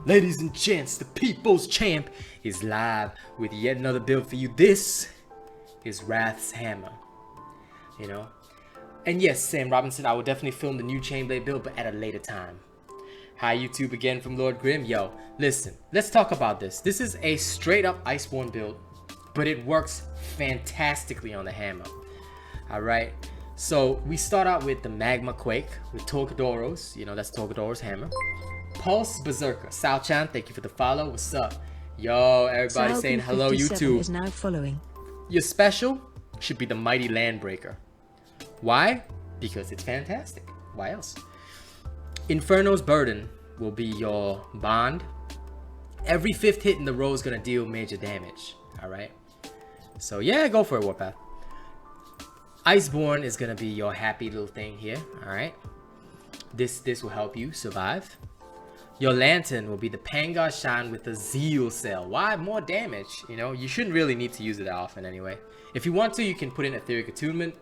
Ladies and gents, the people's champ is live with yet another build for you. This is Wrath's Hammer, you know. And yes, Sam Robinson, I will definitely film the new Chainblade build, but at a later time. Hi YouTube again from Lord Grim. Yo, listen, let's talk about this. This is a straight up Iceborne build, but it works fantastically on the hammer. Alright, so we start out with the Magma Quake with Torquedoros, you know, that's Torquedoro's hammer. Pulse Berserker. Sao Chan, thank you for the follow. What's up? Yo, everybody saying hello, YouTube. Is now following. Your special should be the Mighty Landbreaker. Why? Because it's fantastic. Why else? Inferno's Burden will be your bond. Every 5th hit in the row is going to deal major damage. Alright? So yeah, go for it, Warpath. Iceborne is going to be your happy little thing here. Alright? This will help you survive. Your lantern will be the Pangar Shine with the Zeal Cell. Why? More damage. You know, you shouldn't really need to use it that often anyway. If you want to, you can put in Aetheric Attunement.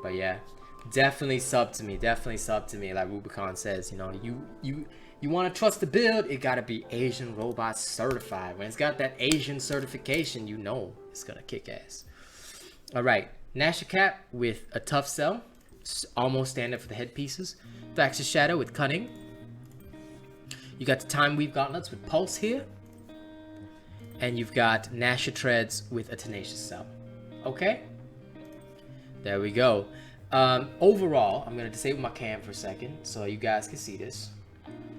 But yeah, definitely sub to me. Definitely sub to me. Like Rubicon says, you know, you want to trust the build, it got to be Asian Robot certified. When it's got that Asian certification, you know it's going to kick ass. Alright, Nasher Cap with a Tough Cell. Almost standard for the headpieces. Thax's Shadow with Cunning. You got the Time Weave Gauntlets with Pulse here. And you've got Nasher Treads with a Tenacious Cell. Okay? There we go. Overall, I'm going to disable my cam for a second so you guys can see this.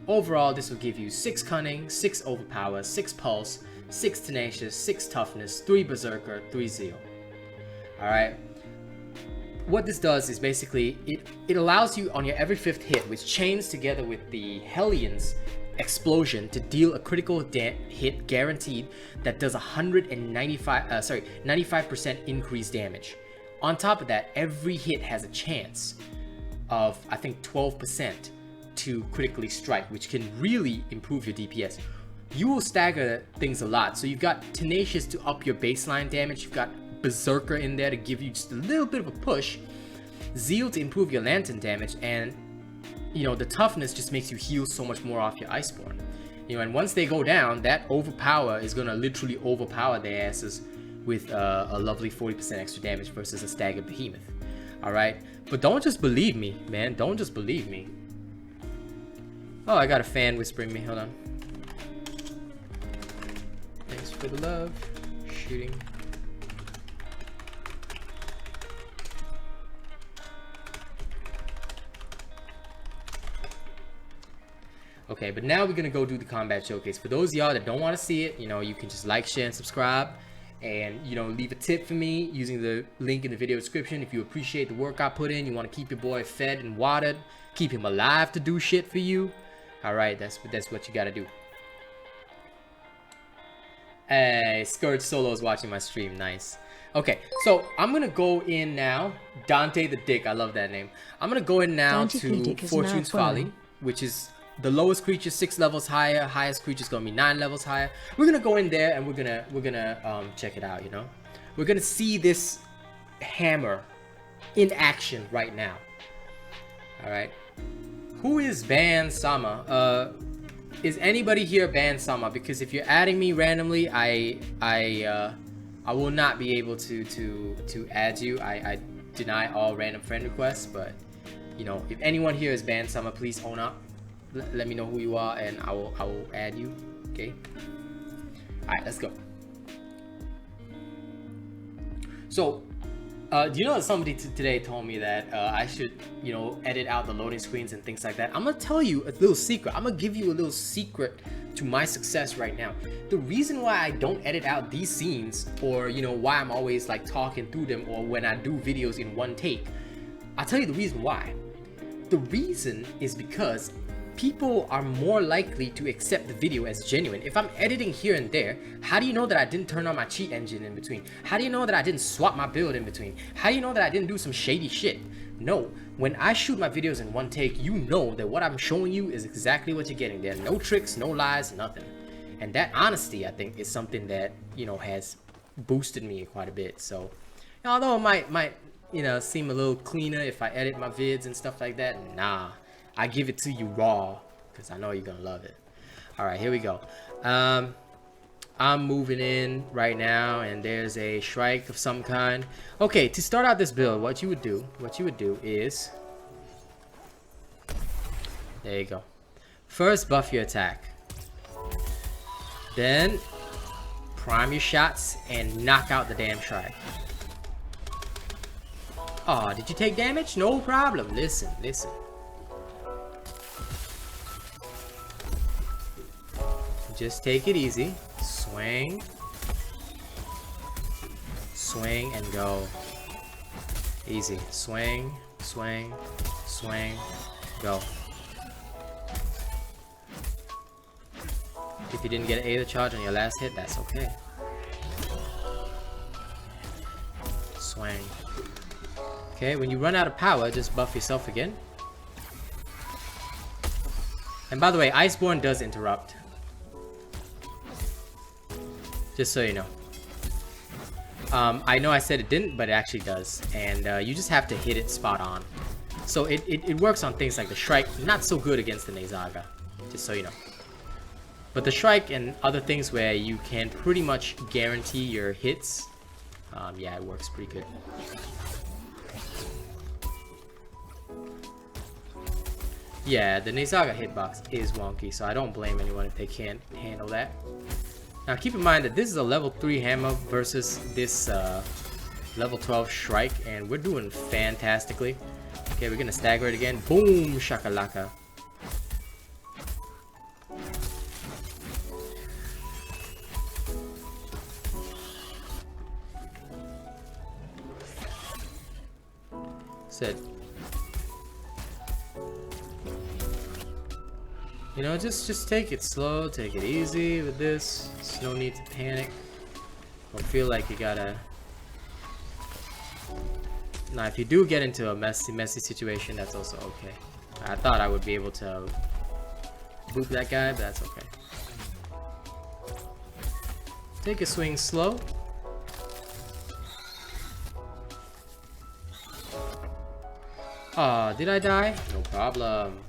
Overall, this will give you 6 Cunning, 6 Overpower, 6 Pulse, 6 Tenacious, 6 Toughness, 3 Berserker, 3 Zeal. Alright? What this does is basically, it allows you on your every 5th hit, which chains together with the Hellion's explosion to deal a critical hit guaranteed that does 95% increased damage. On top of that, every hit has a chance of, I think, 12% to critically strike, which can really improve your DPS. You will stagger things a lot. So you've got Tenacious to up your baseline damage. You've got Berserker in there to give you just a little bit of a push. Zeal to improve your lantern damage, and you know, the toughness just makes you heal so much more off your Iceborne. You know, and once they go down, that overpower is gonna literally overpower their asses with a lovely 40% extra damage versus a staggered behemoth. Alright? But don't just believe me, man. Don't just believe me. Oh, I got a fan whispering me. Hold on. Thanks for the love. Shooting. Okay, but now we're gonna go do the combat showcase. For those of y'all that don't want to see it, you know, you can just like, share, and subscribe, and you know, leave a tip for me using the link in the video description. If you appreciate the work I put in, you want to keep your boy fed and watered, keep him alive to do shit for you. All right, that's what you gotta do. Hey, Scourge Solo is watching my stream. Nice. Okay, so I'm gonna go in now. Dante the Dick, I love that name. I'm gonna go in now to Fortune's Folly, which is the lowest creature 6 levels higher, highest creature is gonna be 9 levels higher. We're gonna go in there and we're gonna check it out. You know, we're gonna see this hammer in action right now. All right, who is Ban Sama? Is anybody here Ban Sama? Because if you're adding me randomly, I will not be able to add you. I deny all random friend requests. But you know, if anyone here is Ban Sama, please own up. Let me know who you are, and I will add you. Okay. All right, let's go. So, do you know that somebody today told me that I should, you know, edit out the loading screens and things like that? I'm gonna tell you a little secret. I'm gonna give you a little secret to my success right now. The reason why I don't edit out these scenes, or you know, why I'm always like talking through them, or when I do videos in one take, I'll tell you the reason why. The reason is because people are more likely to accept the video as genuine. If I'm editing here and there, how do you know that I didn't turn on my cheat engine in between? How do you know that I didn't swap my build in between? How do you know that I didn't do some shady shit? No, when I shoot my videos in one take, you know that what I'm showing you is exactly what you're getting. There are no tricks, no lies, nothing. And that honesty, I think, is something that, you know, has boosted me quite a bit. So, although it might you know, seem a little cleaner if I edit my vids and stuff like that, nah. I give it to you raw because I know you're gonna love it. All right, here we go. I'm moving in right now, and there's a Shrike of some kind. Okay, to start out this build, what you would do is, there you go. First, buff your attack. Then, prime your shots and knock out the damn Shrike. Oh, did you take damage? No problem. Listen. Just take it easy. Swing. Swing and go. Easy. Swing, swing, swing, go. If you didn't get an Aether charge on your last hit, that's okay. Swing. Okay, when you run out of power, just buff yourself again. And by the way, Iceborne does interrupt. Just so you know. I know I said it didn't, but it actually does. And you just have to hit it spot on. So it works on things like the Shrike. Not so good against the Nezaga. Just so you know. But the Shrike and other things where you can pretty much guarantee your hits. Yeah, it works pretty good. Yeah, the Nezaga hitbox is wonky. So I don't blame anyone if they can't handle that. Now keep in mind that this is a level 3 hammer versus this level 12 Shrike, and we're doing fantastically. Okay, we're gonna stagger it again. Boom, shakalaka. Said. You know, just take it slow, take it easy with this. There's no need to panic. Don't feel like you gotta... Now, if you do get into a messy situation, that's also okay. I thought I would be able to boop that guy, but that's okay. Take a swing slow. Aw, did I die? No problem.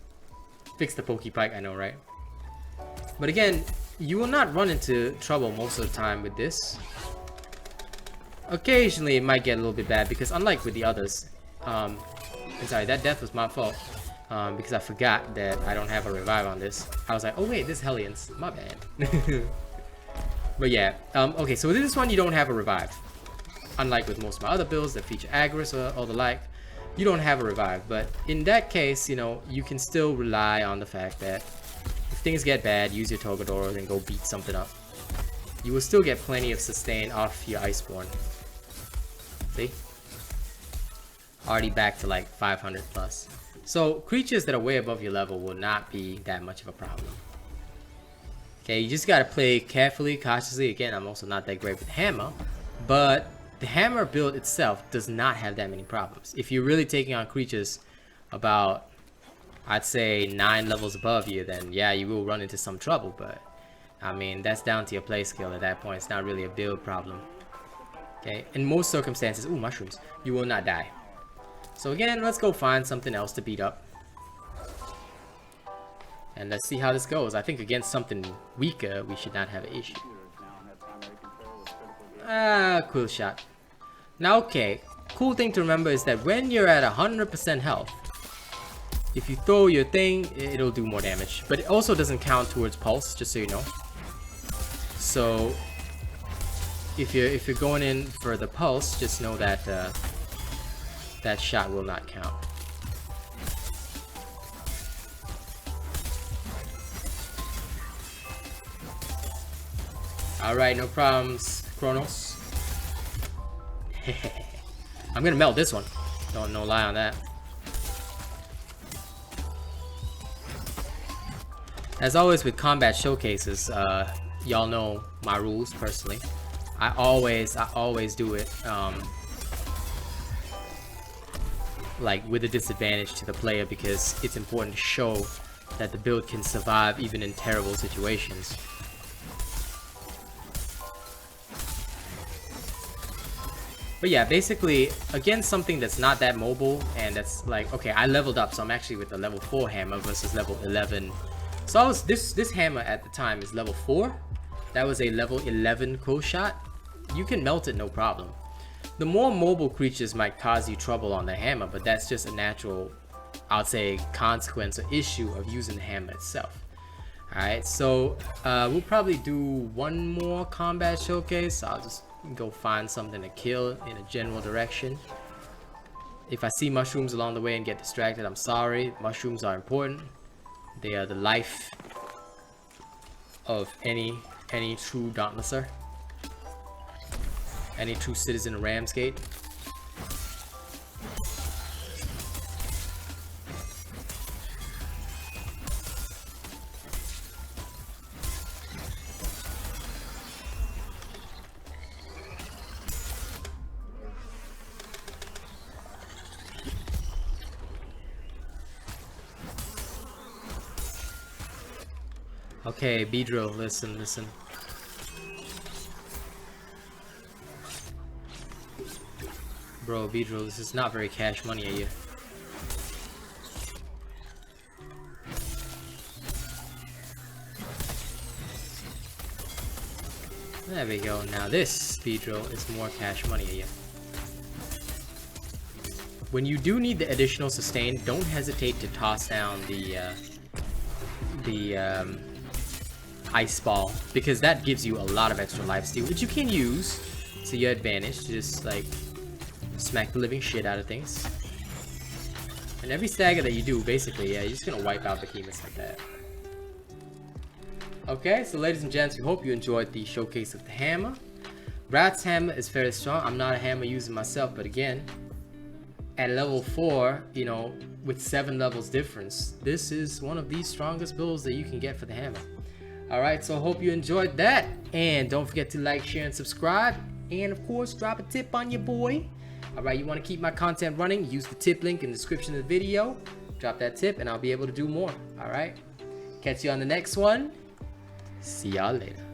Fix the Pokepike, I know, right? But again, you will not run into trouble most of the time with this. Occasionally, it might get a little bit bad because unlike with the others, I'm sorry, that death was my fault because I forgot that I don't have a revive on this. I was like, oh wait, this Hellions, my bad. But yeah, okay, so with this one, you don't have a revive. Unlike with most of my other builds that feature Agris or the like. You don't have a revive, but in that case, you know, you can still rely on the fact that if things get bad, use your Togedoros and go beat something up. You will still get plenty of sustain off your Iceborne. See? Already back to like 500 plus. So creatures that are way above your level will not be that much of a problem. Okay, you just gotta play carefully, cautiously. Again, I'm also not that great with hammer, but the hammer build itself does not have that many problems. If you're really taking on creatures about, I'd say, 9 levels above you, then yeah, you will run into some trouble. But I mean, that's down to your play skill at that point. It's not really a build problem. Okay, in most circumstances, ooh, mushrooms, you will not die. So again, let's go find something else to beat up. And let's see how this goes. I think against something weaker, we should not have an issue. Cool shot. Now, okay, cool thing to remember is that when you're at 100% health, if you throw your thing, it'll do more damage. But it also doesn't count towards pulse, just so you know. So, if you're going in for the pulse, just know that that shot will not count. Alright, no problems, Kronos. I'm gonna melt this one. No lie on that. As always with combat showcases, y'all know my rules personally. I always do it like with a disadvantage to the player because it's important to show that the build can survive even in terrible situations. But yeah, basically, against something that's not that mobile, and that's like, okay, I leveled up, so I'm actually with the level 4 hammer versus level 11 So I was this hammer at the time is level 4. That was a level 11 cool shot. You can melt it no problem. The more mobile creatures might cause you trouble on the hammer, but that's just a natural, I'll say, consequence or issue of using the hammer itself. Alright, so we'll probably do one more combat showcase. I'll just go find something to kill in a general direction. If I see mushrooms along the way and get distracted, I'm sorry. Mushrooms are important. They are the life of any true Dauntlesser. Any true citizen of Ramsgate. Okay, Beedrill, listen. Bro, Beedrill, this is not very cash money, are you? There we go. Now this Beedrill is more cash money, are you? When you do need the additional sustain, don't hesitate to toss down the ice ball, because that gives you a lot of extra lifesteal, which you can use to your advantage to just like smack the living shit out of things. And every stagger that you do, basically, yeah, you're just gonna wipe out behemoths like that. Okay, so ladies and gents, we hope you enjoyed the showcase of the hammer. Brad's hammer is fairly strong. I'm not a hammer user myself, but again, at level 4, you know, with 7 levels difference, this is one of the strongest builds that you can get for the hammer. Alright, so I hope you enjoyed that. And don't forget to like, share, and subscribe. And of course, drop a tip on your boy. Alright, you want to keep my content running, use the tip link in the description of the video. Drop that tip and I'll be able to do more. Alright, catch you on the next one. See y'all later.